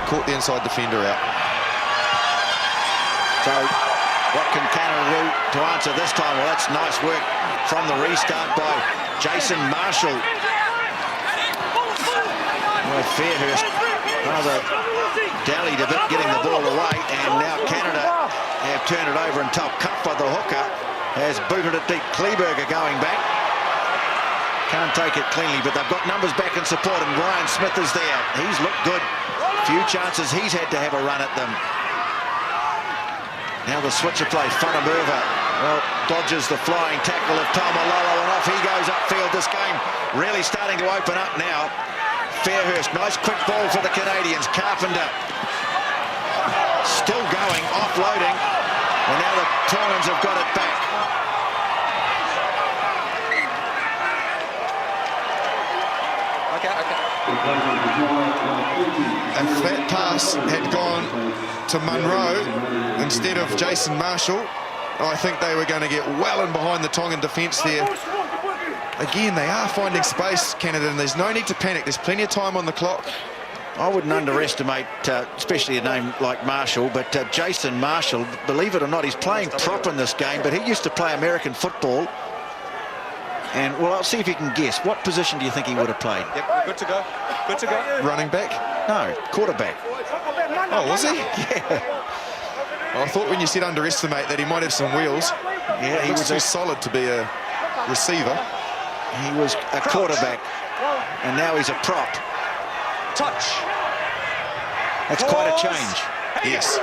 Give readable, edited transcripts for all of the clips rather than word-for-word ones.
caught the inside defender out. So what can Canada do to answer this time? Well, that's nice work from the restart by Jason Marshall. Well, Fairhurst rather dallied a bit getting the ball away, and now Canada have turned it over, and top cup by the hooker has booted it deep. Kleberger going back. Can't take it cleanly, but they've got numbers back in support, and Ryan Smith is there. He's looked good. Few chances he's had to have a run at them. Now the switcher play, Whangarei. Well, dodges the flying tackle of Tamalolo, and off he goes upfield. This game really starting to open up now. Fairhurst, nice quick ball for the Canadians. Carpenter still going, offloading, and now the Tongans have got it back. If that pass had gone to Munro instead of Jason Marshall, I think they were going to get well in behind the Tongan defence there. Again, they are finding space, Canada, and there's no need to panic. There's plenty of time on the clock. I wouldn't underestimate, especially a name like Marshall, but Jason Marshall, believe it or not, he's playing prop in this game, but he used to play American football. And, well, I'll see if you can guess. What position do you think he would have played? Yep, good to go. Good to go. Running back? No, quarterback. Oh, was he? Yeah. I thought when you said underestimate that he might have some wheels. Yeah, he was too solid to be a receiver. He was a quarterback, and now he's a prop. Touch. That's quite a change. Yes.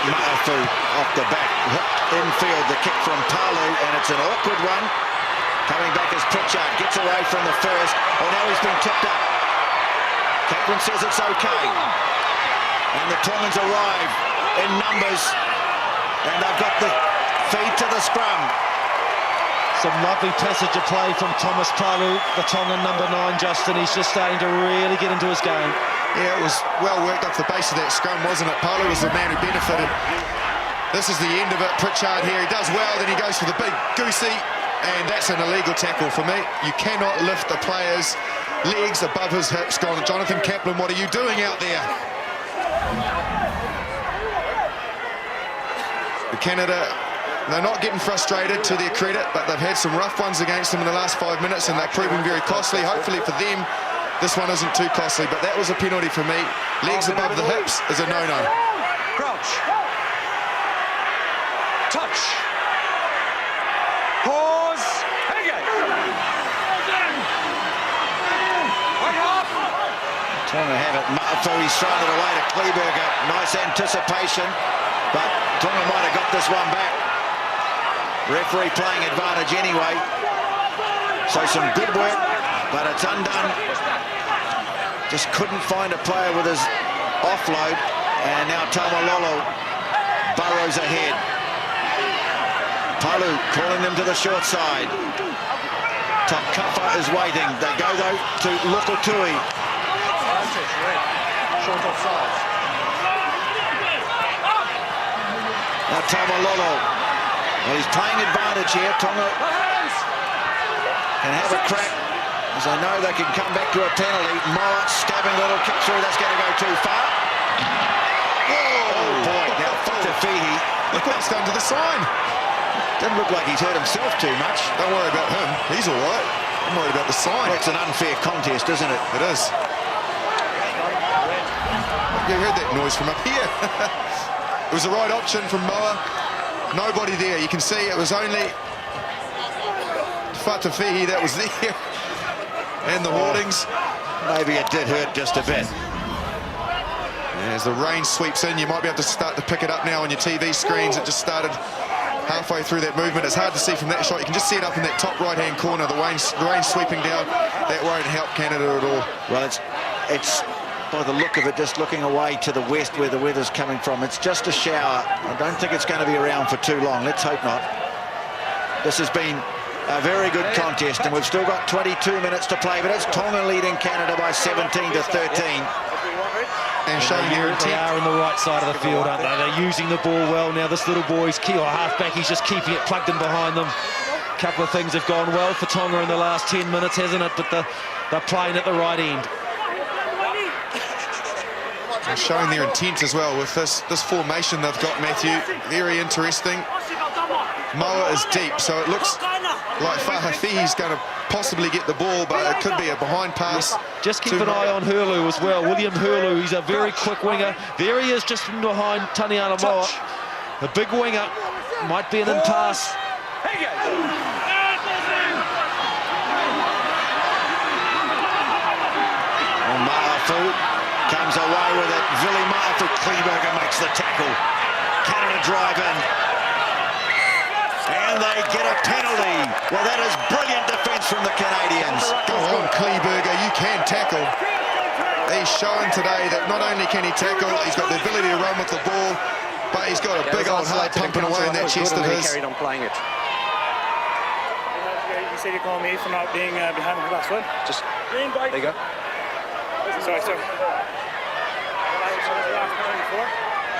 Ma'afu off the back, infield, the kick from Palu, and it's an awkward one. Coming back as Pritchard gets away from the first. Oh, now he's been tipped up. Captain says it's okay. And the Tongans arrive in numbers, and they've got the feed to the scrum. Some lovely passage of play from Thomas Palu, the Tongan number 9, Justin. He's just starting to really get into his game. Yeah, it was well worked off the base of that scrum, wasn't it? Palu was the man who benefited. This is the end of it. Pritchard here, he does well, then he goes for the big goosey, and that's an illegal tackle for me. You cannot lift the player's legs above his hips. Jonathan Kaplan, what are you doing out there? Canada, they're not getting frustrated to their credit, but they've had some rough ones against them in the last 5 minutes, and they're proving very costly. Hopefully for them, this one isn't too costly, but that was a penalty for me. Legs above the hips is a no-no. Crouch. Touch. Pause. Again. Tonga have it. Ma'afu, he's thrown it away to Kleberger. Nice anticipation, but Tonga might have got this one back. Referee playing advantage anyway. So some good work, but it's undone. Just couldn't find a player with his offload, and now Tamalolo burrows ahead. Palu calling them to the short side. Takafa is waiting. They go though to Lukutui. Short offside. Now Tamalolo. Well, he's playing advantage here. Tonga can have a crack, as I know they can come back to a penalty. Moa stabbing a little kick through. That's going to go too far. Oh boy! Now Fatafihi. Look what he's done to the sign. Doesn't look like he's hurt himself too much. Don't worry about him. He's all right. I'm worried about the sign. Well, it's an unfair contest, isn't it? It is. You heard that noise from up here. It was the right option from Moa. Nobody there. You can see it was only Fatafihi that was there. And the hoardings. Maybe it did hurt just a bit. As the rain sweeps in, you might be able to start to pick it up now on your TV screens. It just started halfway through that movement. It's hard to see from that shot. You can just see it up in that top right-hand corner. The rain sweeping down. That won't help Canada at all. Well, it's by the look of it, just looking away to the west where the weather's coming from. It's just a shower. I don't think it's going to be around for too long. Let's hope not. This has been a very good contest, and we've still got 22 minutes to play, but it's Tonga leading Canada by 17-13. And showing their intent. They are on the right side of the field, aren't they? They're using the ball well. Now this little boy's key, or halfback, he's just keeping it plugged in behind them. couple of things have gone well for Tonga in the last 10 minutes, hasn't it? But they're playing at the right end. They're showing their intent as well with this formation they've got, Matthew. Very interesting. Moa is deep, so it looks like Fahafihi's going to possibly get the ball, but it could be a behind pass. Just keep an eye on Hurlu as well. William Hurlu, he's a very quick winger. There he is, just from behind Taniana Moa. The big winger, might be an in-pass. Maafu comes away with it. Vili Maafu, Kleberger makes the tackle. Canada drive in. And they get a penalty. Well, that is brilliant defence from the Canadians. Go on, Kleberger, you can tackle. He's shown today that not only can he tackle, he's got the ability to run with the ball, but he's got a big old heart pumping away in that chest of his. Carried on playing it. You said you called me for not being behind the last one. Just there you go. Sorry. It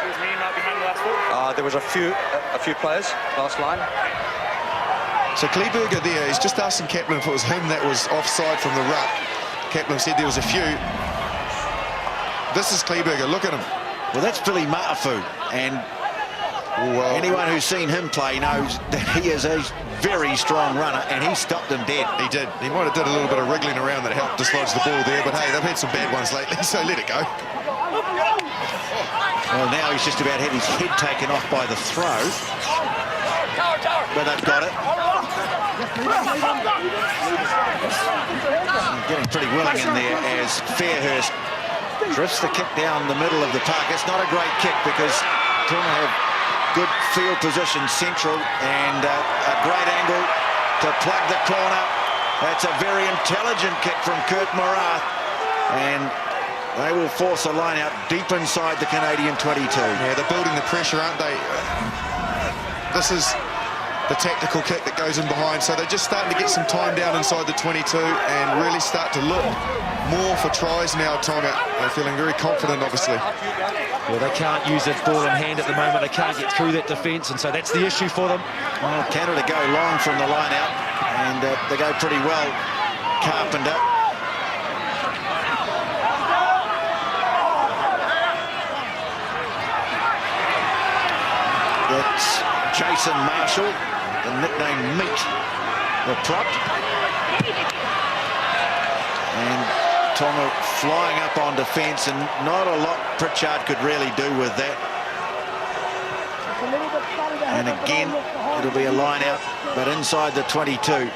was me not behind the last foot. There was a few players last line. So Kleberger there, he's just asking Kaplan if it was him that was offside from the ruck. Kaplan said there was a few. This is Kleberger, look at him. Well, that's Vili Maafu, and anyone who's seen him play knows that he is a very strong runner, and he stopped him dead. He did. He might have did a little bit of wriggling around that helped dislodge the ball there, but hey, they've had some bad ones lately, so let it go. Well, now he's just about had his head taken off by the throw, but they've got it. Getting pretty willing in there as Fairhurst drifts the kick down the middle of the park. It's not a great kick because Tonga have good field position central and a great angle to plug the corner. That's a very intelligent kick from Kurt Morath, and they will force a line out deep inside the Canadian 22. Yeah, they're building the pressure, aren't they? This is the tactical kick that goes in behind, so they're just starting to get some time down inside the 22 and really start to look more for tries now, Tonga. They're feeling very confident, obviously. Well, they can't use that ball in hand at the moment. They can't get through that defence, and so that's the issue for them. Well, Canada go long from the line out, and they go pretty well. Carpenter. That's Jason Marshall, the nickname Meat, the prop. And Tonga flying up on defence, and not a lot Pritchard could really do with that. And again, it'll be a line out, but inside the 22.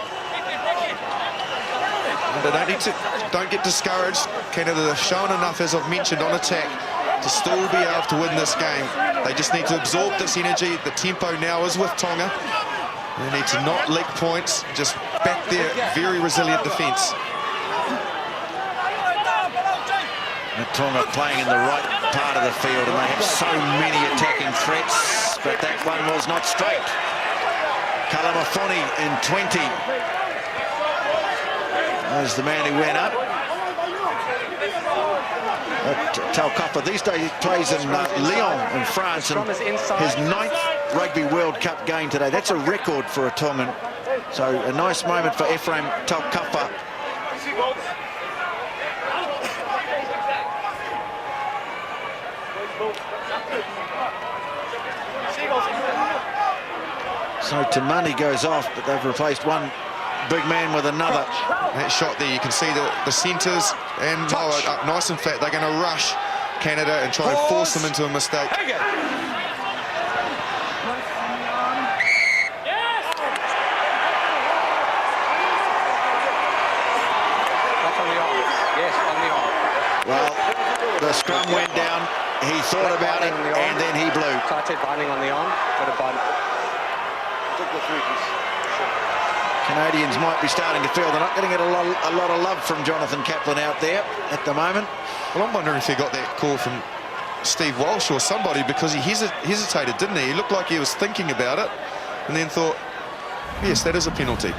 Don't get discouraged. Canada have shown enough, as I've mentioned, on attack to still be able to win this game. They just need to absorb this energy. The tempo now is with Tonga. They need to not leak points, just back their very resilient defence. Tonga playing in the right part of the field, and they have so many attacking threats, but that one was not straight. Kalamafoni in 20. There's the man who went up. Talcopper these days he plays in Lyon in France, and his 9th Rugby World Cup game today. That's a record for a Tongan. So a nice moment for Ephraim Talcopper. So Tamani goes off, but they've replaced one big man with another. That shot there, you can see the centres and Moa up nice and flat. They're going to rush Canada and try and force them into a mistake. Well, the scrum went down, he thought about it, and then he blew. Started binding on the arm, got a bind. Canadians might be starting to feel they're not getting a lot of love from Jonathan Kaplan out there at the moment. Well, I'm wondering if he got that call from Steve Walsh or somebody, because he hesitated, didn't he? He looked like he was thinking about it and then thought, yes, that is a penalty.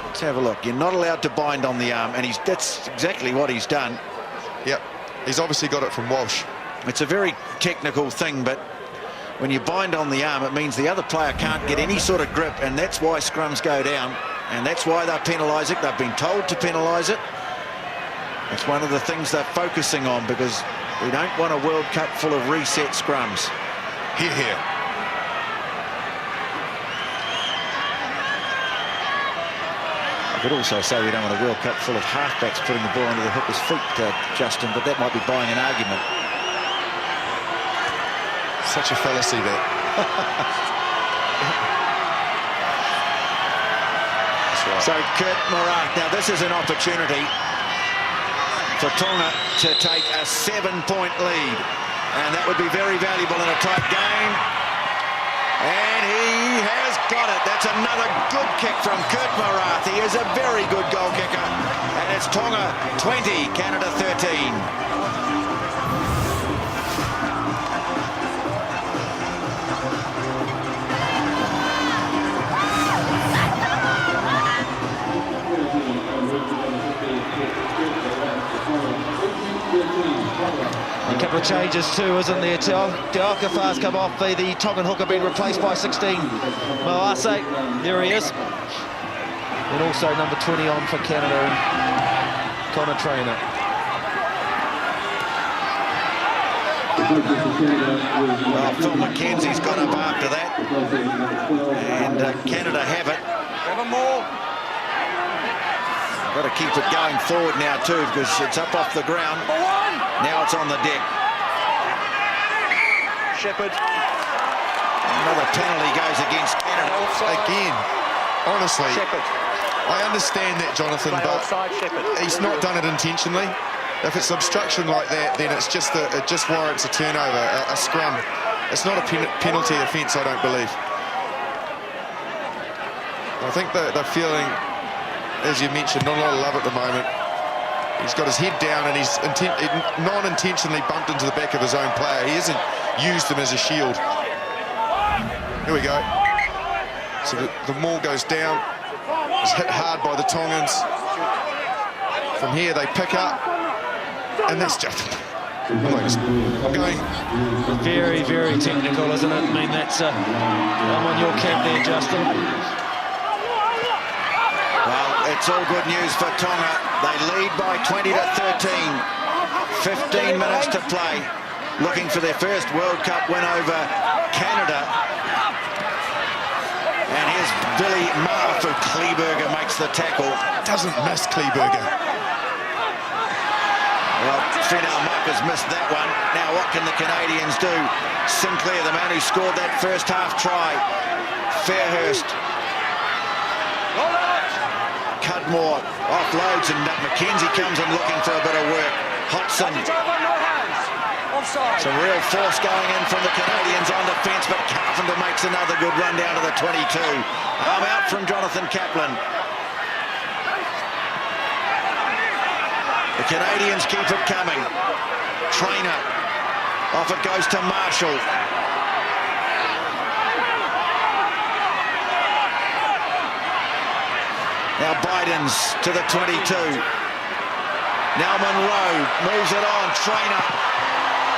Let's have a look. You're not allowed to bind on the arm, and that's exactly what he's done. Yep, he's obviously got it from Walsh. It's a very technical thing, but when you bind on the arm, it means the other player can't get any sort of grip, and that's why scrums go down, and that's why they penalise it. They've been told to penalise it. It's one of the things they're focusing on, because we don't want a World Cup full of reset scrums. Here, here. I could also say we don't want a World Cup full of halfbacks putting the ball under the hooker's feet, Justin, but that might be buying an argument. Such a fallacy, that. That's right. So Kurt Morath, now this is an opportunity for Tonga to take a 7-point lead, and that would be very valuable in a tight game. And he has got it. That's another good kick from Kurt Morath. He is a very good goal kicker. And it's Tonga 20, Canada 13. A couple of changes too, isn't there? Te Okafar's come off, the Tongan hooker being replaced by 16. Moase, there he is. And also number 20 on for Canada, Connor Trainer. Well, Phil McKenzie's gone up after that. And Canada have it. 7 more. Got to keep it going forward now too, because it's up off the ground. Now it's on the deck. Shepherd. Another penalty goes against Canada. Again, honestly, Shepherd. I understand that, Jonathan, Play but offside, Shepherd. he's not done it intentionally. If it's obstruction like that, then it's just it just warrants a turnover, a scrum. It's not a penalty offence, I don't believe. I think the feeling, as you mentioned, not a lot of love at the moment. He's got his head down and he's non-intentionally bumped into the back of his own player. He hasn't used him as a shield. Here we go. So the maul goes down. It's hit hard by the Tongans. From here they pick up. And that's just... I'm going... Very, very technical, isn't it? I mean, that's... I'm on your camp there, Justin. Well, it's all good news for Tonga. They lead by 20 to 13. 15 minutes to play. Looking for their first World Cup win over Canada. And here's Billy Marfu. Kleberger makes the tackle. Doesn't miss Kleberger. Well, Finau Muck has missed that one. Now what can the Canadians do? Sinclair, the man who scored that first half try. Fairhurst. Cudmore offloads and McKenzie comes in looking for a bit of work. Hodson. Some real force going in from the Canadians on defence, but Carpenter makes another good run down to the 22. Arm out from Jonathan Kaplan. The Canadians keep it coming. Trainer. Off it goes to Marshall. Now Biden's to the 22. Now Monroe moves it on. Trainer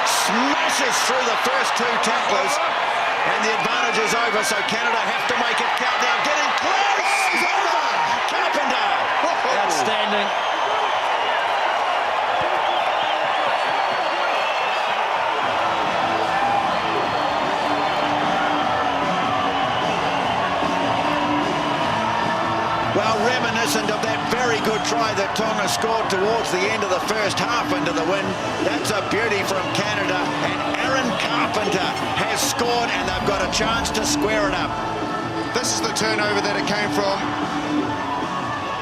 smashes through the first 2 tacklers. And the advantage is over, so Canada have to make it count now. Getting close! Over! Carpenter! Outstanding. Well, reminiscent of that very good try that Tonga scored towards the end of the first half into the win. That's a beauty from Canada, and Aaron Carpenter has scored, and they've got a chance to square it up. This is the turnover that it came from.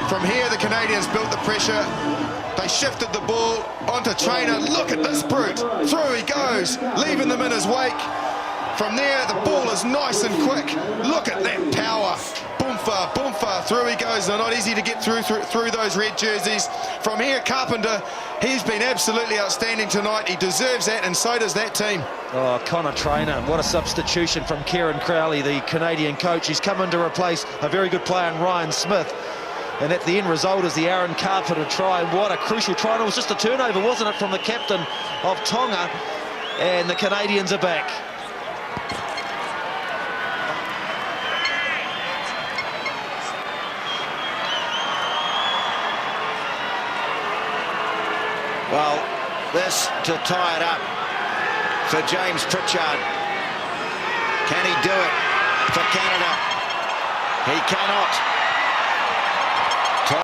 From here, the Canadians built the pressure. They shifted the ball onto Trainer. Look at this brute. Through he goes, leaving them in his wake. From there, the ball is nice and quick. Look at that power. Boomfa, boomfa, through he goes. They're not easy to get through those red jerseys. From here, Carpenter, he's been absolutely outstanding tonight. He deserves that, and so does that team. Oh, Connor Trainer, what a substitution from Kieran Crowley, the Canadian coach. He's come in to replace a very good player in Ryan Smith. And at the end result is the Aaron Carpenter try. And what a crucial try. And it was just a turnover, wasn't it, from the captain of Tonga. And the Canadians are back. Well, this to tie it up for James Pritchard. Can he do it for Canada? He cannot.